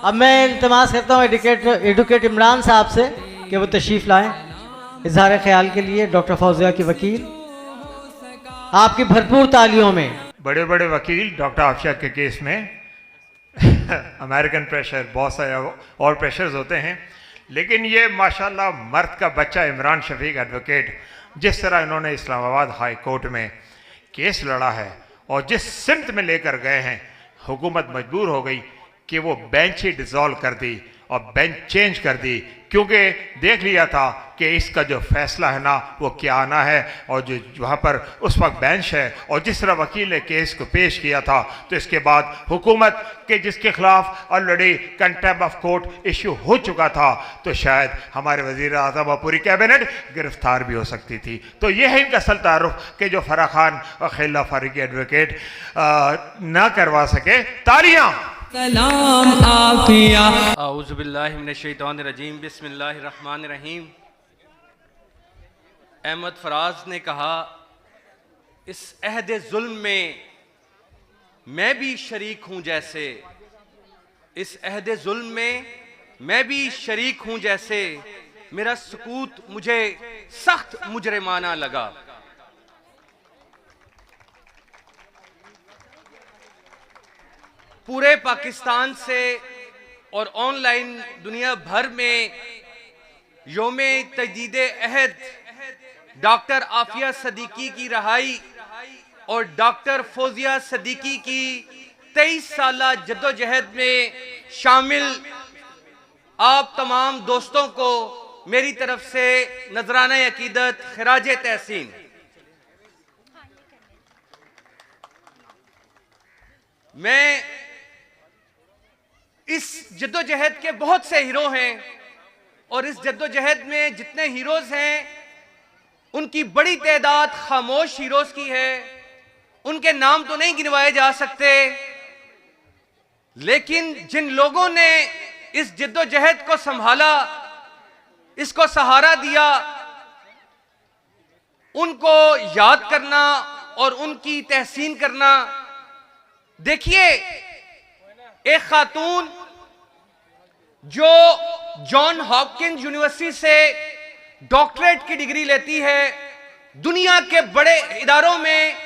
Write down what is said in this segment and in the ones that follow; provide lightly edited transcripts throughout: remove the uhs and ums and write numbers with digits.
अब मैं इल्तमास करता हूँ एडवोकेट इमरान साहब से कि वो तशरीफ़ लाएं इजहार ख्याल के लिए। डॉक्टर फौजिया की वकील, आपकी भरपूर तालियों में। बड़े बड़े वकील डॉक्टर आफिया के केस में अमेरिकन प्रेशर, बहुत सारे और प्रेशर्स होते हैं, लेकिन ये माशाल्लाह मर्द का बच्चा इमरान शफीक एडवोकेट, जिस तरह इन्होंने इस्लामाबाद हाई कोर्ट में केस लड़ा है और जिस सिमत में लेकर गए हैं, हुकूमत मजबूर हो गई कि वो बेंच ही डिसॉल्व कर दी और बेंच चेंज कर दी, क्योंकि देख लिया था कि इसका जो फैसला है ना वो क्या आना है, और जो वहाँ पर उस वक्त बेंच है और जिस तरह वकील ने केस को पेश किया था, तो इसके बाद हुकूमत के जिसके खिलाफ already contempt of court issue हो चुका था, तो शायद हमारे वजीर आज़म और पूरी कैबिनेट गिरफ्तार भी हो सकती थी। तो ये है इनका असल तारुफ कि जो फराह खान और खिला फारूकी एडवोकेट ना करवा सके। तालियां। सलाम आफिया। औज़ु बिल्लाहि मिनश शैतानिर रजीम, बिस्मिल्लाहिर रहमानिर रहीम। अहमद फराज ने कहा, इस अहद जुल्म में मैं भी शरीक हूं जैसे, इस अहद जुल्म में मैं भी शरीक हूं जैसे, मेरा सुकूत मुझे सख्त मुजरिमाना लगा। पूरे पाकिस्तान से और ऑनलाइन दुनिया भर में योमे तजदीद अहद डॉक्टर आफिया सदीकी की रहाई और डॉक्टर फौजिया सदीकी की 23 साला जद्दोजहद में शामिल आप तमाम दोस्तों को मेरी तरफ से नजराना अकीदत खिराज तहसीन। मैं इस जद्दोजहद के बहुत से हीरो हैं और इस जद्दोजहद में जितने हीरोज हैं उनकी बड़ी तादाद खामोश हीरोज की है। उनके नाम तो नहीं गिनवाए जा सकते, लेकिन जिन लोगों ने इस जद्दोजहद को संभाला, इसको सहारा दिया, उनको याद करना और उनकी तहसीन करना। देखिए, एक खातून जो जॉन हॉपकिंस यूनिवर्सिटी से डॉक्टरेट की डिग्री लेती है, दुनिया के बड़े इदारों में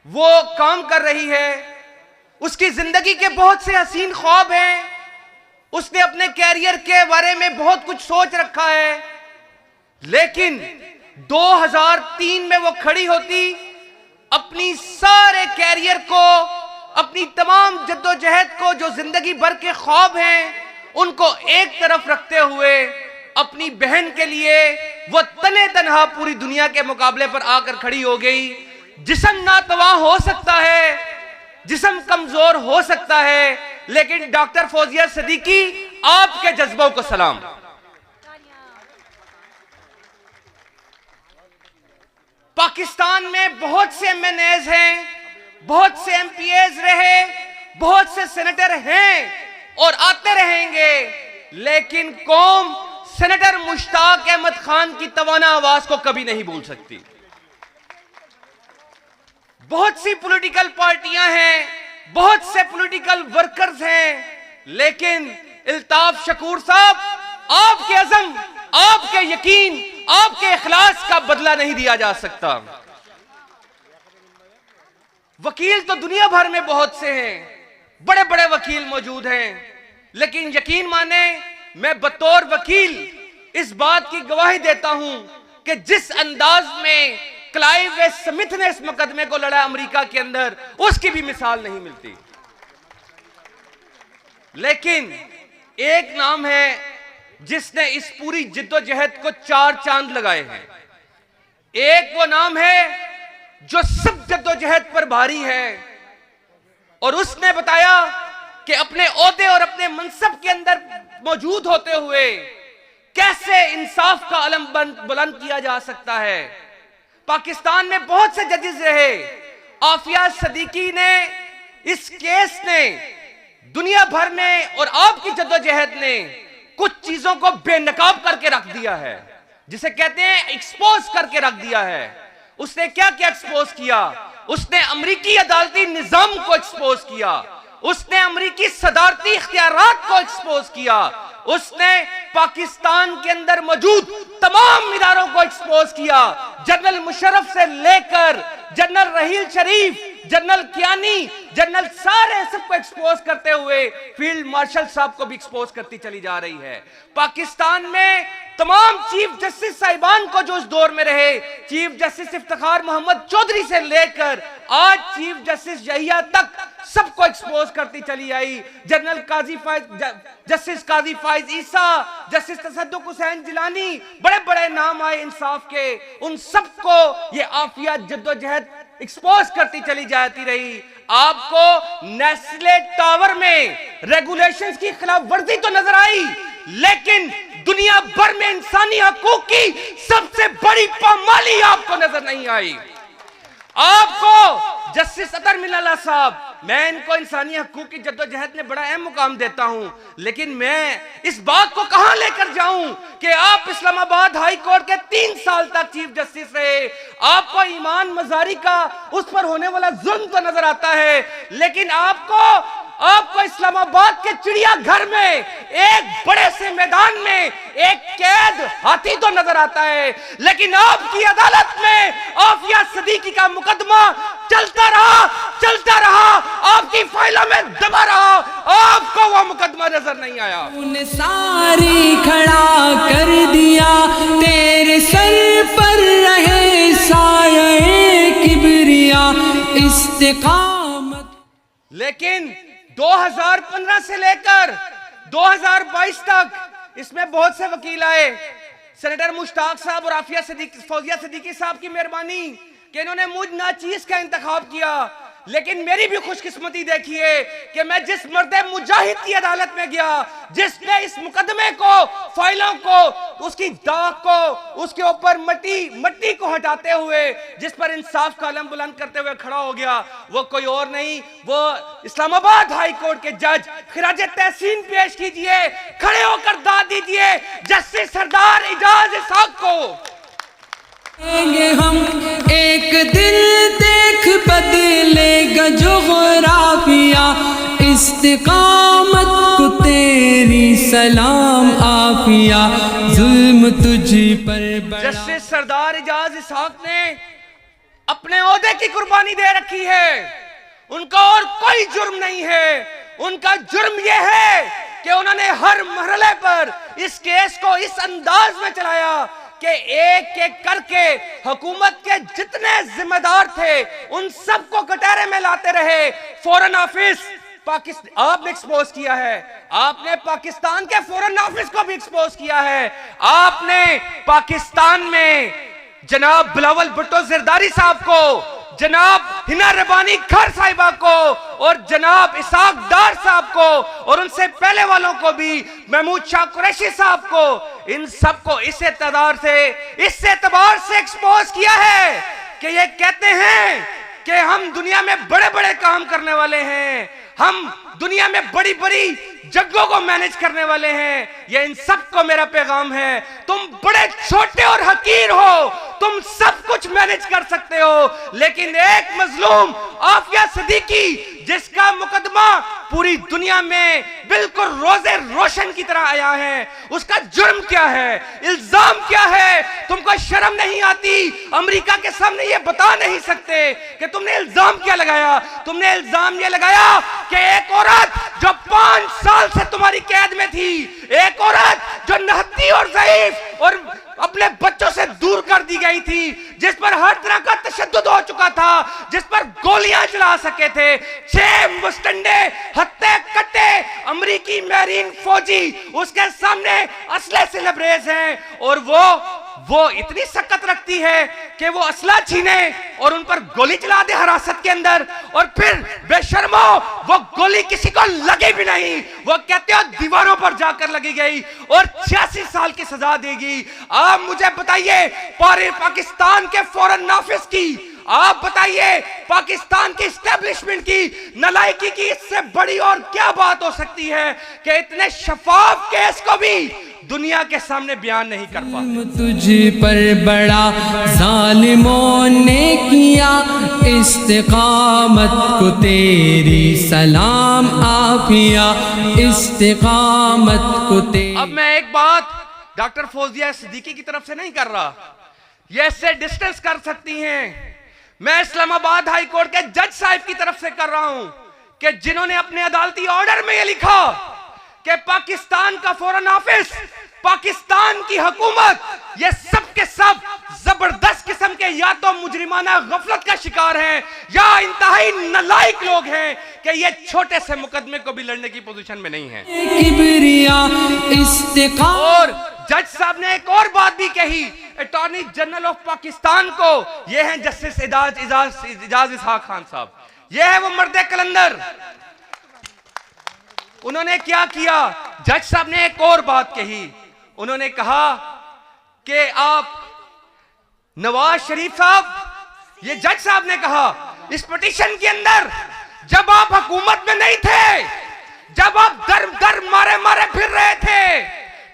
वो काम कर रही है, उसकी जिंदगी के बहुत से हसीन ख्वाब हैं, उसने अपने कैरियर के बारे में बहुत कुछ सोच रखा है, लेकिन 2003 में वो खड़ी होती, अपनी सारे कैरियर को, अपनी तमाम जद्दोजहद को, जो जिंदगी भर के ख्वाब हैं, उनको एक तरफ रखते हुए अपनी बहन के लिए वो तने तनहा पूरी दुनिया के मुकाबले पर आकर खड़ी हो गई। जिस्म नातवा हो सकता है, जिस्म कमजोर हो सकता है, लेकिन डॉक्टर फौजिया सदीकी, आपके जज्बों को सलाम। पाकिस्तान में बहुत से एमएनएज हैं, बहुत से एमपीएज रहे, बहुत से सेनेटर हैं और आते रहेंगे, लेकिन कौम सेनेटर मुश्ताक अहमद खान की तवाना आवाज को कभी नहीं भूल सकती। बहुत सी पॉलिटिकल पार्टियां हैं, बहुत से पॉलिटिकल वर्कर्स हैं, लेकिन इल्ताफ शकूर साहब, आपके अज़म, आपके यकीन, आपके इखलास का बदला नहीं दिया जा सकता। वकील तो दुनिया भर में बहुत से हैं, बड़े बड़े वकील मौजूद हैं, लेकिन यकीन माने, मैं बतौर वकील इस बात की गवाही देता हूं कि जिस अंदाज में क्लाइव स्मिथ ने इस मुकदमे को लड़ा अमेरिका के अंदर, उसकी भी मिसाल नहीं मिलती। लेकिन एक नाम है जिसने इस पूरी जिद्दोजहद को 4 चांद लगाए हैं। एक वो नाम है जो सब जद्दोजहद पर भारी है, और उसने बताया कि अपने ओहदे और अपने मनसब के अंदर मौजूद होते हुए कैसे इंसाफ का अलम बुलंद किया जा सकता है। पाकिस्तान में बहुत से जजेस रहे, आफिया सदीकी ने, इस केस ने दुनिया भर में और आपकी जद्दोजहद ने कुछ चीजों को बेनकाब करके रख दिया है, जिसे कहते हैं एक्सपोज करके रख दिया है। उसने क्या क्या एक्सपोज किया? उसने अमेरिकी अदालती निजाम को एक्सपोज किया, उसने अमरीकी सदारती इख्तियारात को एक्सपोज किया, उसने पाकिस्तान के अंदर मौजूद तमाम इदारों को एक्सपोज किया, जनरल मुशर्रफ से लेकर जनरल रहील शरीफ, जनरल कियानी, जनरल सारे सबको एक्सपोज करते हुए फील्ड मार्शल साहब को भी एक्सपोज करती चली जा रही है। पाकिस्तान में तमाम चीफ जस्टिस साहिबान को जो उस दौर में रहे, चीफ जस्टिस इफ्तिखार मोहम्मद चौधरी से लेकर आज चीफ जस्टिस यहिया तक सबको एक्सपोज करती चली आई। जनरल काजी जस्टिस काजी फाइज ईसा, जस्टिस तसद्दुक हुसैन जिलानी, बड़े बड़े नाम आए इंसाफ के, उन सबको ये आफिया जद्दोजहद एक्सपोज करती चली जाती रही। आपको नेस्ले टावर में रेगुलेशंस की खिलाफ वर्जी तो नजर आई, लेकिन दुनिया भर में इंसानी हकूक की सबसे बड़ी पामाली आपको नजर नहीं आई। आपको जस्टिस अतर मिनाला साहब, मैं इनको इंसानी हकूक की जद्दोजहद में बड़ा अहम मुकाम देता हूं, लेकिन मैं इस बात को कहां लेकर जाऊं कि आप इस्लामाबाद हाई कोर्ट के 3 साल तक चीफ जस्टिस रहे। आपको ईमान मजारी का उस पर होने वाला जुल्म तो नजर आता है, लेकिन आपको इस्लामाबाद के चिड़ियाघर में एक बड़े से मैदान में एक कैद हाथी तो नजर आता है, लेकिन आपकी अदालत में आफिया सिद्दीकी का मुकदमा चलता रहा, आपकी फाइलों में दबा रहा, आपको वो मुकदमा नजर नहीं आया। उन्हें सारी खड़ा कर दिया, तेरे सर पर रहे साये किबरिया इस्तिकामत। लेकिन 2015 से लेकर 2022 तक इसमें बहुत से वकील आए। सेनेटर मुश्ताक साहब और आफिया सिद्दीकी, फौजिया सिद्दीकी साहब की मेहरबानी कि इन्होंने मुझ नाचीज का इंतखाब किया, लेकिन मेरी भी खुशकिस्मती देखिए कि मैं जिस मर्दे मुजाहिद की अदालत में गया, जिसने इस मुकदमे को, फाइलों को, उसकी दाग को, उसके ऊपर मट्टी को हटाते हुए जिस पर इंसाफ का अलम बुलंद करते हुए खड़ा हो गया, वो कोई और नहीं, वो इस्लामाबाद हाई कोर्ट के जज खिराज तहसीन पेश कीजिए, खड़े होकर दाद दीजिए जस्टिस सरदार इजाज इसहाक को। हम एक दिल देख बदलेगा जोग्राफिया इस्तिकामत को तेरी सलाम आफिया जुल्म तुझी पर बड़ा। जस्टिस सरदार इजाज इसहाक ने अपने ओहदे की कुर्बानी दे रखी है, उनका और कोई जुर्म नहीं है। उनका जुर्म यह है कि उन्होंने हर मरहले पर इस केस को इस अंदाज में चलाया कि एक एक करके हुकूमत के जितने जिम्मेदार थे उन सबको कटहरे में लाते रहे। फॉरेन ऑफिस पाकिस्तान आपने एक्सपोज किया है, आपने पाकिस्तान के फॉरेन ऑफिस को भी एक्सपोज किया है, आपने पाकिस्तान में जनाब बिलावल भुट्टो जरदारी साहब को, जनाब हिना रबानी खर साहिबा को और जनाब इसाक डार साहब को और उनसे पहले वालों को भी, महमूद शाह कुरैशी साहब को, इन सबको इस एतबार से एक्सपोज किया है कि ये कहते हैं कि हम दुनिया में बड़े बड़े काम करने वाले हैं, हम दुनिया में बड़ी बड़ी जंगों को मैनेज करने वाले हैं। ये इन सबको मेरा पैगाम है, तुम बड़े छोटे और हकीर हो, तुम सब कुछ मैनेज कर सकते हो, लेकिन एक मजलूम आफिया सिद्दीकी जिसका मुकदमा पूरी दुनिया में बिल्कुल रोजे रोशन की तरह आया है, उसका जुर्म क्या है, इल्जाम क्या है? तुमको शर्म नहीं आती? अमेरिका के सामने ये बता नहीं सकते कि तुमने इल्जाम क्या लगाया? तुमने इल्जाम ये लगाया कि एक औरत जो 5 साल से तुम्हारी कैद में थी, एक औरत जो नहत्ती और ज़ईफ और अपने बच्चों से दूर कर दी गई थी, जिस पर हर तरह का तशद्दुद हो चुका था, जिस पर गोलियां चला सके थे, 6 मुस्तंडे हत्ते कट्टे अमेरिकी मैरीन फौजी उसके सामने असले से लबरेज हैं, और वो इतनी सकत रखती है कि वो असला छीने और उन पर गोली चला दे हिरासत के अंदर, और फिर बेशर्मो वो गोली किसी को लगे भी नहीं, वो कहते हो दीवारों पर जाकर लगी गई और 86 साल की सजा देगी। आप मुझे बताइए, पूरे पाकिस्तान के फॉरेन ऑफिस की आप बताइए, पाकिस्तान की एस्टेब्लिशमेंट की नालायकी की इससे बड़ी और क्या बात हो सकती है कि इतने शफाफ केस को भी दुनिया के सामने बयान नहीं कर पाते। तुझ पर बड़ा जालिमों ने किया, इस्तिकामत को तेरी सलाम आफिया, इस्तिकामत को तेरी। अब मैं एक बात डॉक्टर फौजिया सिद्दीकी की तरफ से नहीं कर रहा, ये इससे डिस्टेंस कर सकती हैं। मैं इस्लामाबाद हाई कोर्ट के जज साहब की तरफ से कर रहा हूं कि जिन्होंने अपने अदालती ऑर्डर में यह लिखा कि पाकिस्तान का फॉरेन ऑफिस, पाकिस्तान की हुकूमत, ये सब के सब जबरदस्त किस्म के या तो मुजरिमाना गफलत का शिकार हैं या इंतहाई नालायक लोग हैं कि ये छोटे से मुकदमे को भी लड़ने की पोजीशन में नहीं है। किबरिया इस्तिकामत। और जज साहब ने एक और बात भी कही अटॉर्नी जनरल ऑफ पाकिस्तान को, ये हैं जस्टिस इजाज इसहाक खान साहब, ये है वो मर्दे कलंदर। उन्होंने क्या किया, जज साहब ने एक और बात कही, उन्होंने कहा कि आप नवाज शरीफ साहब, ये जज साहब ने कहा इस पिटीशन के अंदर, जब आप हुकूमत में नहीं थे, जब आप दर दर मारे मारे फिर रहे थे,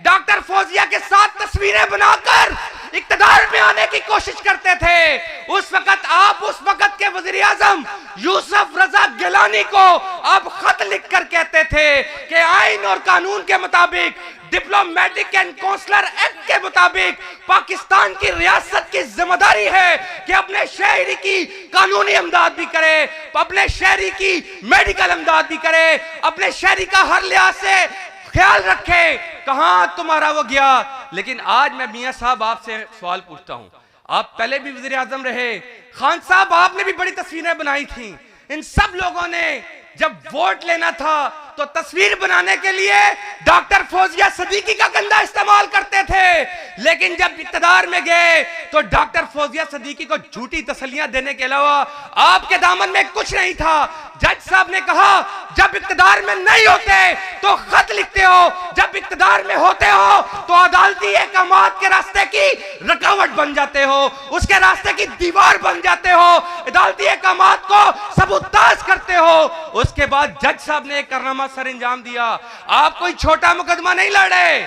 डॉक्टर फौजिया के साथ तस्वीरें बनाकर इक्तदार में आने की कोशिश करते थे, उस वक्त आप उस वक्त के वजीर आजम यूसुफ रजा गिलानी को आप खत लिखकर कहते थे कि आइन और कानून के मुताबिक, डिप्लोमेटिक एंड कौंसलर एक्ट के मुताबिक पाकिस्तान की रियासत की जिम्मेदारी है कि अपने शहरी की कानूनी इमदाद भी करे, अपने शहरी की मेडिकल इमदाद भी करे, अपने शहरी का हर लिहाज से ख्याल रखे। कहां तुम्हारा वो गया। लेकिन आज मैं मियां साहब आपसे सवाल पूछता हूं, आप पहले भी वजीर आजम रहे, खान साहब आपने भी बड़ी तस्वीरें बनाई थी, इन सब लोगों ने जब वोट लेना था तो तस्वीर बनाने के लिए डॉक्टर फौजिया सिद्दीकी का गंदा इस्तेमाल करते थे, लेकिन जब इक्तदार में गए तो डॉक्टर फौजिया सिद्दीकी को झूठी तसल्लियां देने के अलावा आपके दामन में कुछ नहीं था। जज साहब ने कहा जब इक्तदार में नहीं होते तो खत लिखते हो, जब इक्तदार में होते हो तो अदालती अहकामात के रास्ते की रुकावट बन जाते हो, उसके रास्ते की दीवार बन जाते हो, अदालती अहकामात को सबूताज करते हो। उसके बाद जज साहब ने एक कारनामा सर अंजाम दिया, आप कोई छोटा मुकदमा नहीं लड़े,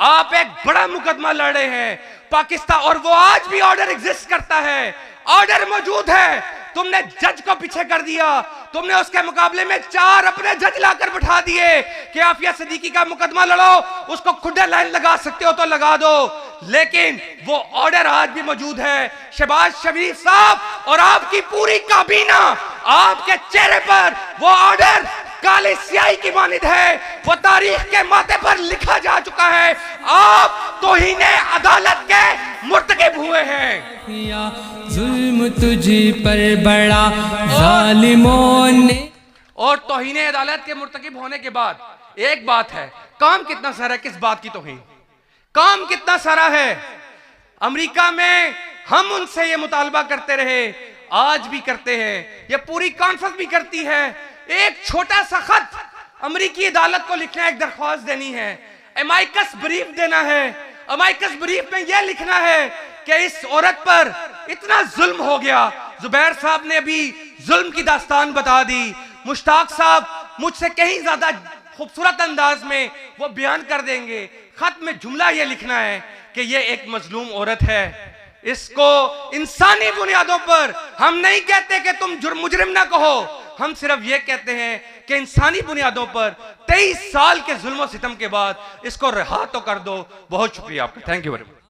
आप एक बड़ा मुकदमा लड़े हैं पाकिस्तान, और वो आज भी ऑर्डर एग्जिस्ट करता है, ऑर्डर मौजूद है। तुमने जज को पीछे कर दिया, तुमने उसके मुकाबले में 4 अपने जज लाकर बिठा दिए कि आफिया सिद्दीकी का मुकदमा लड़ो, उसको खुदा लाइन लगा सकते हो तो लगा दो, लेकिन वो ऑर्डर आज भी मौजूद है। शहबाज शरीफ साहब और आपकी पूरी काबीना, आपके चेहरे पर वो ऑर्डर काली स्याही की मानिद है, वो तारीख के माथे पर लिखा जा चुका है। आप तौहीने अदालत के मुर्तकिब हुए हैं। जुल्म तुझे पर बड़ा जालिमों ने। और तौहीने अदालत के मुर्तकिब होने के बाद एक बात है, काम कितना सारा है, किस बात की तौहीन, काम कितना सारा है। अमेरिका में हम उनसे ये मुतालबा करते रहे, आज भी करते हैं, ये पूरी कॉन्फ्रेंस भी करती है, एक छोटा सा खत अमेरिकी अदालत को लिखना है, एक दरख्वास्त देनी है, अमाइकस ब्रीफ देना है। अमाइकस ब्रीफ में यह लिखना है कि इस औरत पर इतना जुल्म हो गया। जुबैर साहब ने भी जुल्म की दास्तान बता दी, मुश्ताक साहब मुझसे कहीं ज्यादा खूबसूरत अंदाज में वो बयान कर देंगे। खत में जुमला ये लिखना है कि ये एक मजलूम औरत है, इसको इंसानी बुनियादों पर, हम नहीं कहते कि तुम मुजरिम ना कहो, हम सिर्फ ये कहते हैं कि इंसानी बुनियादों पर 23 साल के जुल्म और सितम के बाद इसको रिहा तो कर दो। बहुत शुक्रिया आपका, थैंक यू वेरी मच।